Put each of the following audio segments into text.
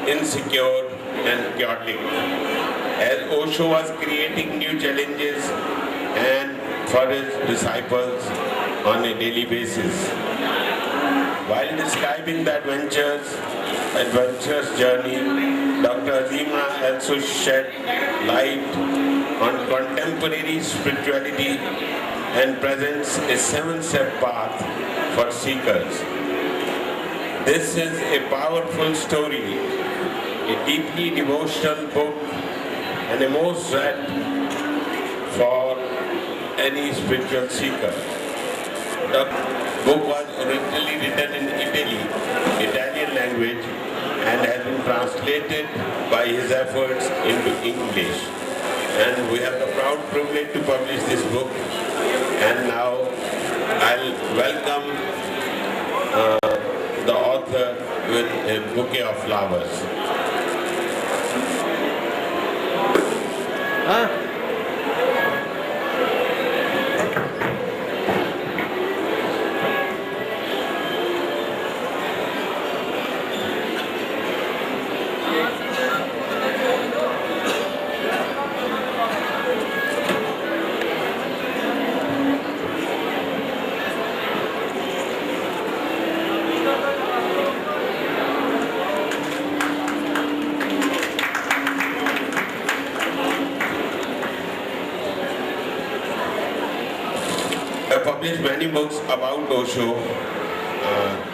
insecure and chaotic. As Osho was creating new challenges and for his disciples on a daily basis. While describing the adventurous journey, Dr. Azima also shed light on contemporary spirituality and presents a 7-step path for seekers. This is a powerful story, a deeply devotional book, and a most read for any spiritual seeker. The book was originally written in Italian language, and has been translated by his efforts into English. And we have the proud privilege to publish this book. And now I'll welcome the author with a bouquet of flowers. I published many books about Osho.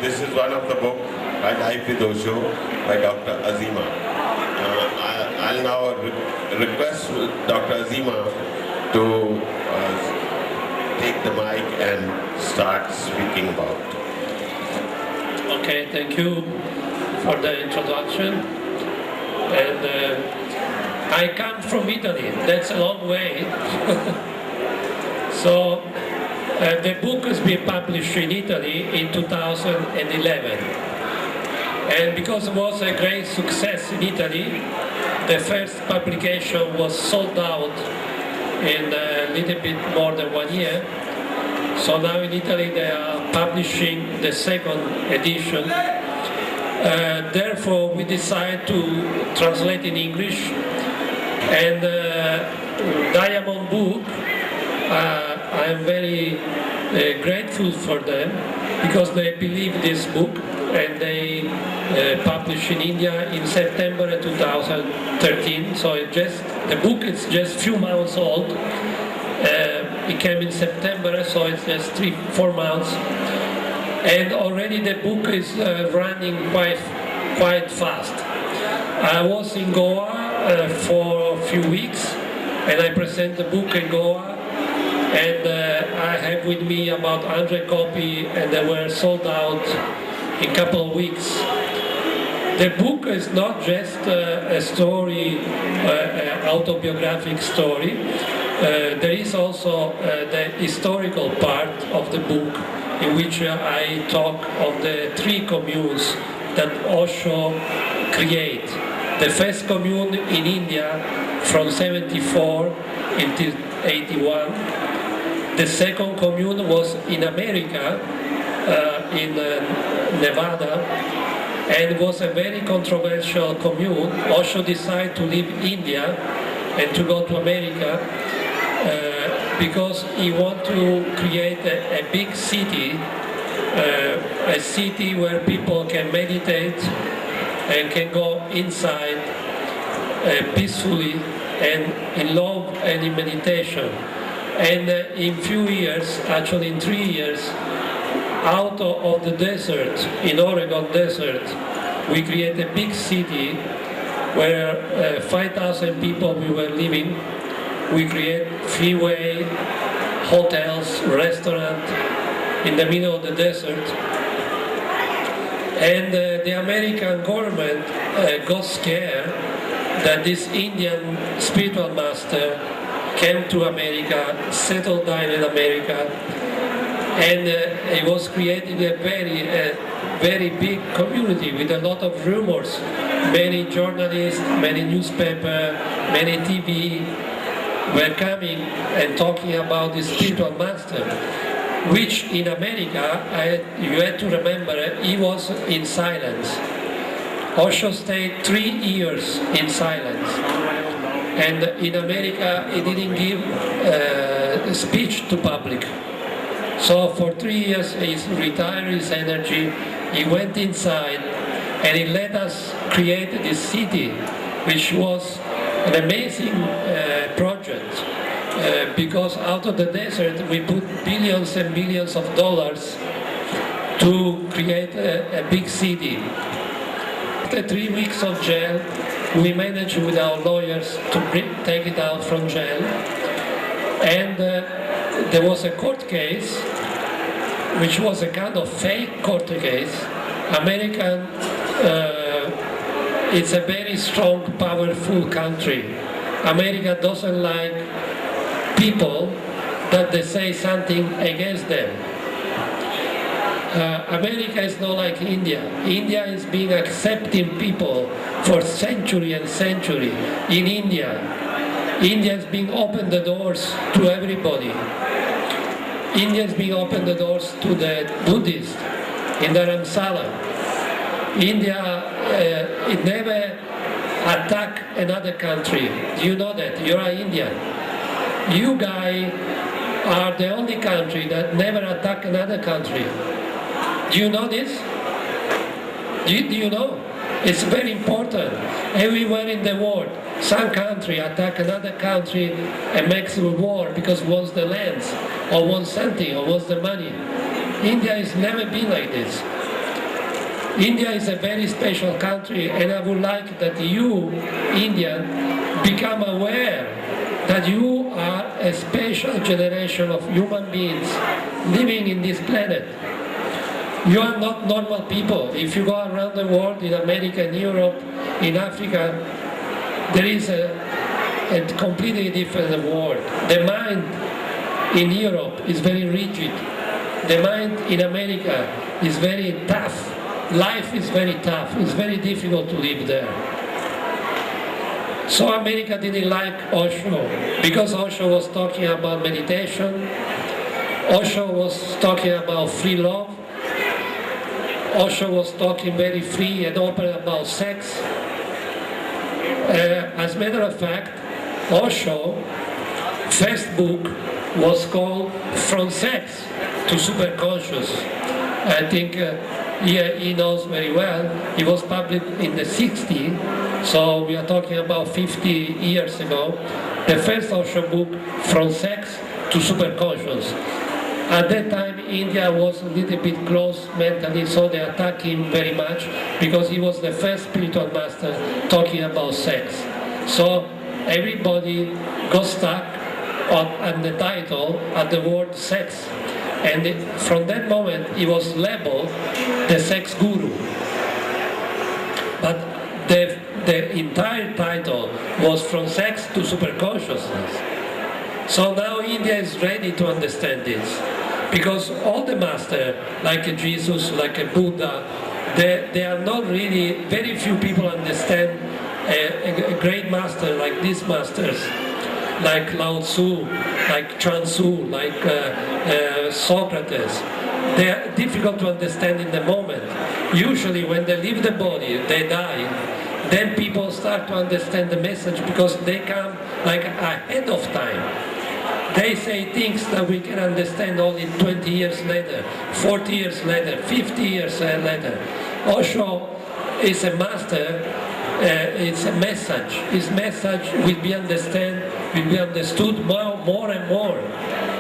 This is one of the books, My Life with Osho, by Dr. Azima. I'll now request Dr. Azima to take the mic and start speaking about. Okay, thank you for the introduction. And I come from Italy. That's a long way. So the book has been published in Italy in 2011. And because it was a great success in Italy, the first publication was sold out in a little bit more than 1 year. So now in Italy they are publishing the second edition. Therefore we decided to translate in English, and Diamond Book, I'm very grateful for them because they believe this book, and they published in India in September 2013. So the book is just few months old. It came in September, so it's just 3-4 months. And already the book is running quite fast. I was in Goa for a few weeks, and I present the book in Goa. And I have with me about 100 copies, and they were sold out in a couple of weeks. The book is not just a story, autobiographic story. There is also the historical part of the book, in which I talk of the 3 communes that Osho created. The first commune in India from 74 until 81. The second commune was in America, in Nevada, and was a very controversial commune. Osho decided to leave India and to go to America because he wanted to create a big city, a city where people can meditate and can go inside peacefully and in love and in meditation. And in few years, actually in 3 years, out of the desert, in Oregon desert, we created a big city where 5,000 people we were living. We create freeway, hotels, restaurant in the middle of the desert. And the American government got scared that this Indian spiritual master came to America, settled down in America, and it was creating a very big community with a lot of rumors. Many journalists, many newspapers, many TV were coming and talking about the spiritual master, which in America, you had to remember, he was in silence. Osho stayed 3 years in silence. And in America, he didn't give a speech to public. So for 3 years, he retired his energy, he went inside, and he let us create this city, which was an amazing project. Because out of the desert, we put billions and billions of dollars to create a big city. After 3 weeks of jail, we managed with our lawyers to take it out from jail. And there was a court case, which was a kind of fake court case. American, it's a very strong, powerful country. America doesn't like people that they say something against them. America is not like India. India is being accepting people for century and century. In India is being opened the doors to everybody. India is being opened the doors to the Buddhists in Dharamsala. India, it never attack another country. Do you know that? You are Indian. You guys are the only country that never attack another country. Do you know this? Do you know? It's very important. Everywhere in the world, some country attack another country and makes a war because wants the lands, or wants something, or wants the money. India has never been like this. India is a very special country, and I would like that you, Indian, become aware that you are a special generation of human beings living in this planet. You are not normal people. If you go around the world, in America, in Europe, in Africa, there is a completely different world. The mind in Europe is very rigid. The mind in America is very tough. Life is very tough. It's very difficult to live there. So America didn't like Osho, because Osho was talking about meditation. Osho was talking about free love. Osho was talking very free and open about sex. As a matter of fact, Osho first book was called From Sex to Superconscious. I think he knows very well. It was published in the 60s, so we are talking about 50 years ago. The first Osho book, From Sex to Superconscious. At that time, India was a little bit closed mentally, so they attacked him very much because he was the first spiritual master talking about sex. So everybody got stuck on the title at the word sex. And from that moment, he was labeled the sex guru. But the entire title was From Sex to Superconsciousness. So now India is ready to understand this, because all the masters, like Jesus, like a Buddha, they are not really, very few people understand a great master like these masters, like Lao Tzu, like Chuang Tzu, like Socrates. They are difficult to understand in the moment. Usually when they leave the body, they die, then people start to understand the message, because they come like ahead of time. They say things that we can understand only 20 years later, 40 years later, 50 years later. Osho is a master, it's a message. His message will be understood more and more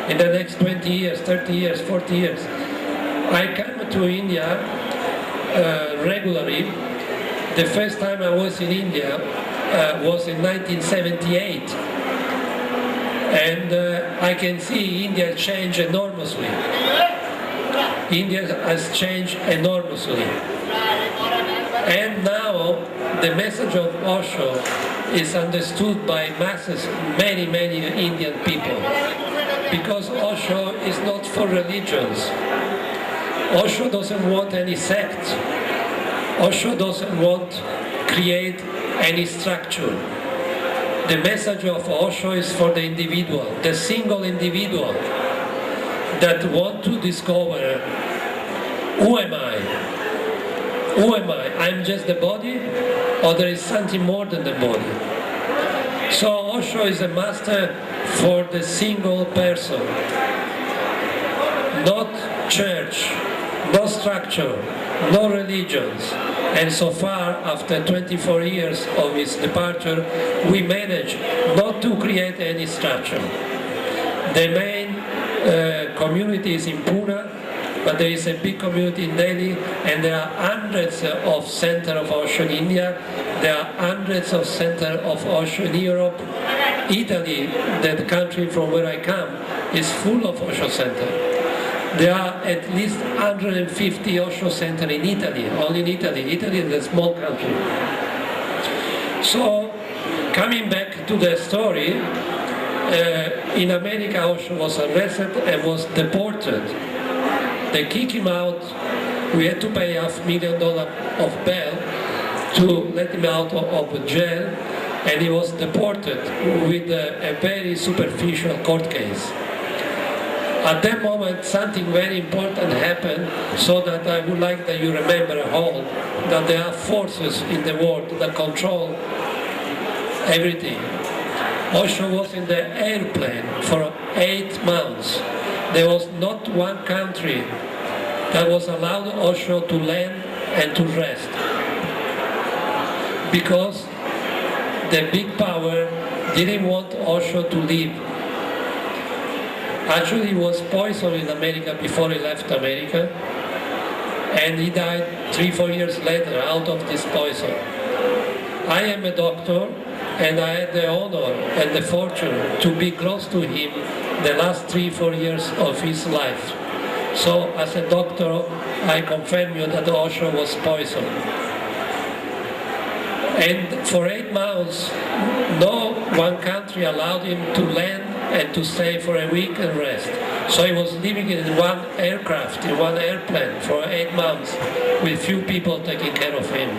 in the next 20 years, 30 years, 40 years. I come to India regularly. The first time I was in India was in 1978. And I can see India changed enormously. India has changed enormously. And now the message of Osho is understood by masses, many Indian people. Because Osho is not for religions. Osho doesn't want any sect. Osho doesn't want to create any structure. The message of Osho is for the individual, the single individual that want to discover, who am I? Who am I? I'm just the body, or there is something more than the body? So Osho is a master for the single person. Not church, no structure, no religions. And so far, after 24 years of his departure, we managed not to create any structure. The main community is in Pune, but there is a big community in Delhi, and there are hundreds of centers of Osho in India. There are hundreds of centers of Osho in Europe. Italy, the country from where I come, is full of Osho centers. There are at least 150 Osho centers in Italy, only in Italy. Italy is a small country. So, coming back to the story, in America Osho was arrested and was deported. They kicked him out. We had to pay $500,000 of bail to let him out of jail, and he was deported with a very superficial court case. At that moment, something very important happened, so that I would like that you remember all that there are forces in the world that control everything. Osho was in the airplane for 8 months. There was not one country that was allowed Osho to land and to rest, because the big power didn't want Osho to leave. Actually, he was poisoned in America before he left America, and he died 3-4 years later out of this poison. I am a doctor, and I had the honor and the fortune to be close to him the last 3-4 years of his life. So, as a doctor, I confirm you that Osho was poisoned. And for 8 months, no one country allowed him to land and to stay for a week and rest. So he was living in one aircraft, in one airplane for 8 months, with few people taking care of him.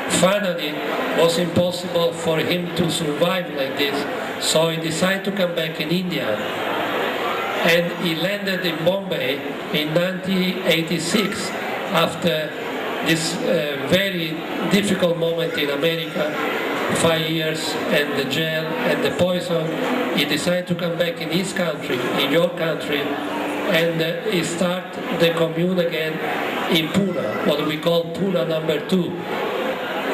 Finally, it was impossible for him to survive like this, so he decided to come back in India. And he landed in Bombay in 1986 after this very difficult moment in America, 5 years and the jail and the poison. He decided to come back in his country, in your country, and he started the commune again in Pune, what we call Pune number 2.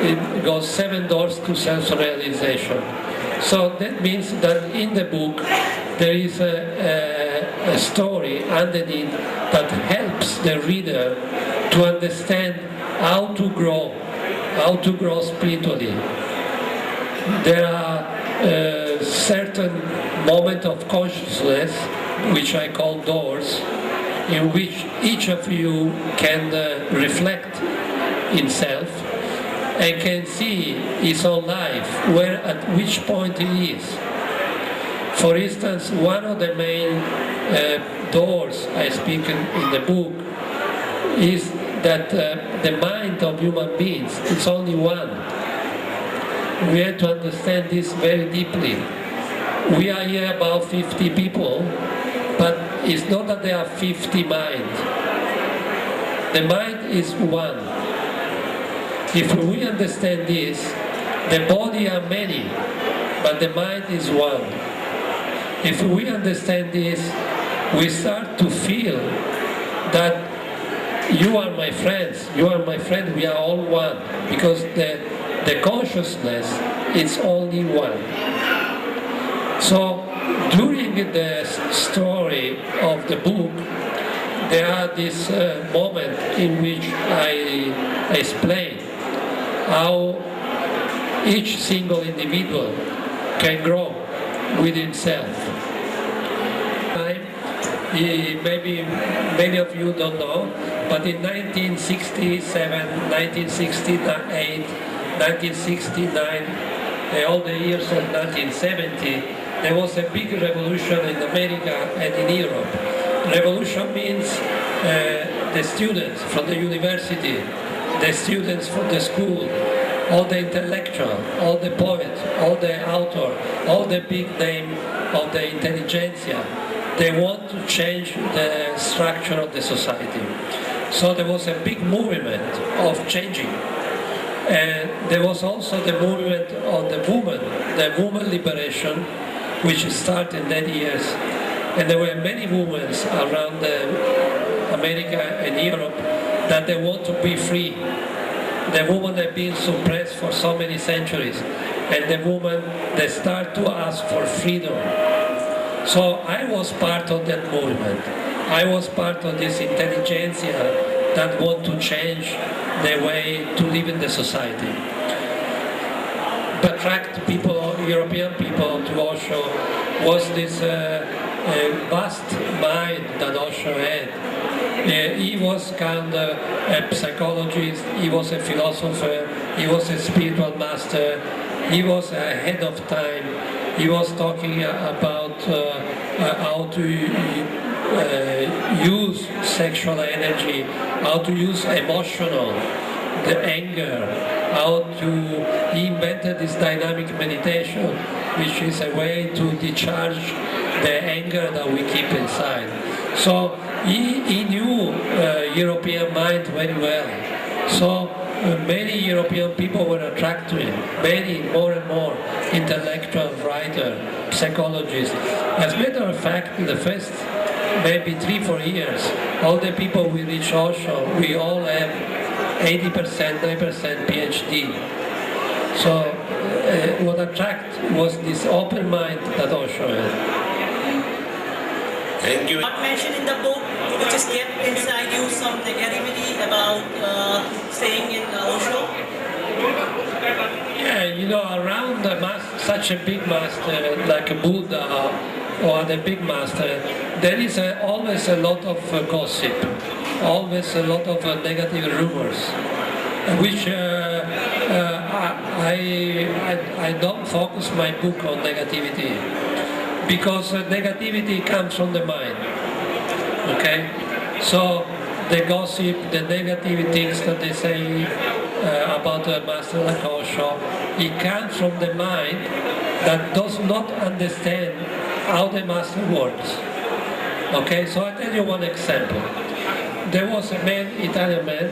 It goes 7 doors to self-realization. So that means that in the book there is a story underneath that helps the reader to understand how to grow spiritually. There are certain moments of consciousness, which I call doors, in which each of you can reflect himself and can see his own life, where at which point he is. For instance, one of the main doors I speak in the book is that the mind of human beings is only one. We have to understand this very deeply. We are here about 50 people, but it's not that there are 50 minds. The mind is one. If we understand this, the body are many, but the mind is one. If we understand this, we start to feel that you are my friends, you are my friend, we are all one, because the consciousness is only one. So during the story of the book, there are this moment in which I explain how each single individual can grow with himself. Maybe many of you don't know, but in 1967, 1968, 1969, all the years of 1970, there was a big revolution in America and in Europe. Revolution means the students from the university, the students from the school, all the intellectual, all the poets, all the author, all the big name of the intelligentsia. They want to change the structure of the society. So there was a big movement of changing. And there was also the movement of the woman liberation, which started in that years. And there were many women around America and Europe that they want to be free. The women have been suppressed for so many centuries. And the women, they start to ask for freedom. So I was part of that movement. I was part of this intelligentsia that want to change the way to live in the society. But attract people, European people to Osho was this vast mind that Osho had. He was kind of a psychologist, he was a philosopher, he was a spiritual master, he was ahead of time. He was talking about how to use sexual energy, how to use emotional, the anger, he invented this dynamic meditation, which is a way to discharge the anger that we keep inside. So he knew European mind very well. So many European people were attracted to him, many, more and more, intellectual, writer, psychologists. As a matter of fact, in the first maybe 3-4 years, all the people we reach Osho, we all have 80%, 9% PhD. So what attracted was this open mind that Osho had. Thank you. Not mentioned in the book, which is kept inside you, some negativity about staying in Osho? Yeah, you know, around the such a big master like a Buddha or the big master, there is always a lot of gossip, always a lot of negative rumors, which I don't focus my book on negativity, because negativity comes from the mind, okay? So the gossip, the negative things that they say about a master like Osho, it comes from the mind that does not understand how the master works. Okay, so I'll tell you one example. There was a man, Italian man,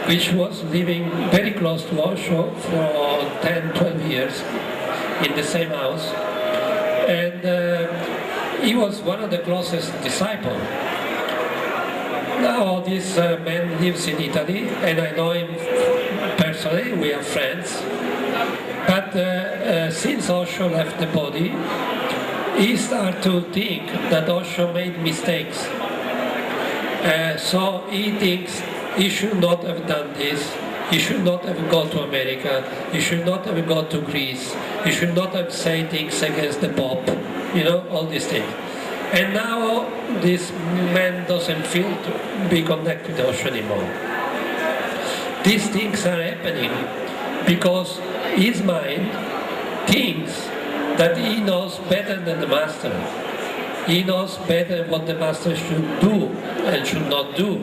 which was living very close to Osho for 10-12 years in the same house. And he was one of the closest disciples. Now this man lives in Italy, and I know him personally, we are friends. But since Osho left the body, he started to think that Osho made mistakes. So he thinks he should not have done this, he should not have gone to America, he should not have gone to Greece, he should not have said things against the Pope, you know, all these things. And now this man doesn't feel to be connected to Osho anymore. These things are happening because his mind thinks that he knows better than the master. He knows better what the master should do and should not do.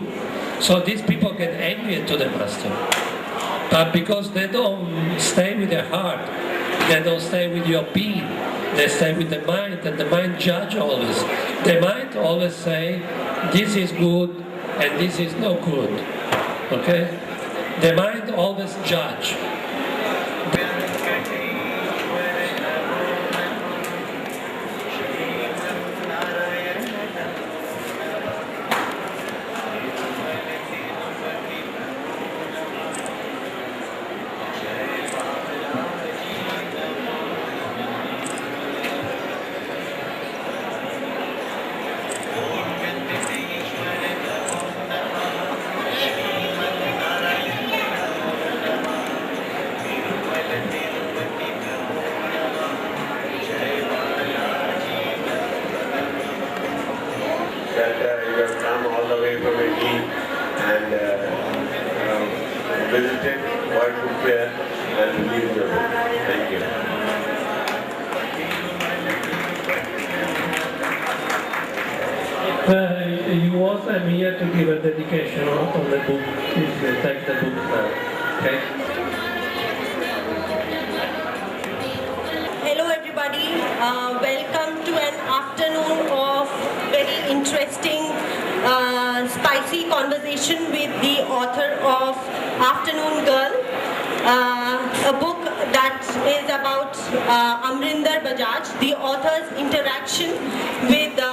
So these people get angry to the master. But because they don't stay with their heart, they don't stay with your being, they stay with the mind, and the mind judge always. The mind always say, this is good and this is no good. Okay? The mind always judge. That you have come all the way from Italy and visited World Book Fair and released your book. Thank you. You want, I'm here to give a dedication on the book. Please take the book now. Okay? Hello everybody, welcome to an afternoon of very interesting, spicy spicy conversation with the author of Afternoon Girl, a book that is about Amrinder Bajaj, the author's interaction with the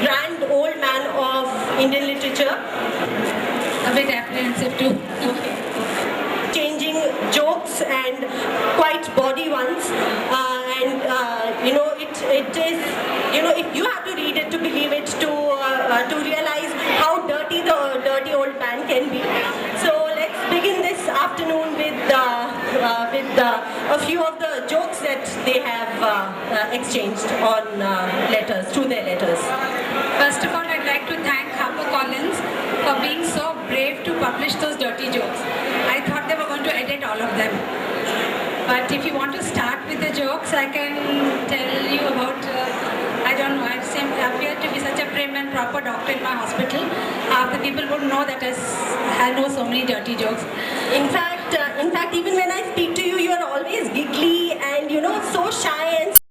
grand old man of Indian literature. A bit apprehensive too. Changing jokes and quite body ones, it is, if you have to read it to believe it, to realize how dirty the dirty old man can be. So let's begin this afternoon with a few of the jokes that they have exchanged on letters, through their letters. First of all, I'd like to thank HarperCollins for being so brave to publish those dirty jokes. I thought they were going to edit all of them. But if you want to start with the jokes, I can tell you about, I don't know, I appear to be such a prim and proper doctor in my hospital. Half the people would know that I know so many dirty jokes. In fact, even when I speak to you, you are always giggly and, so shy and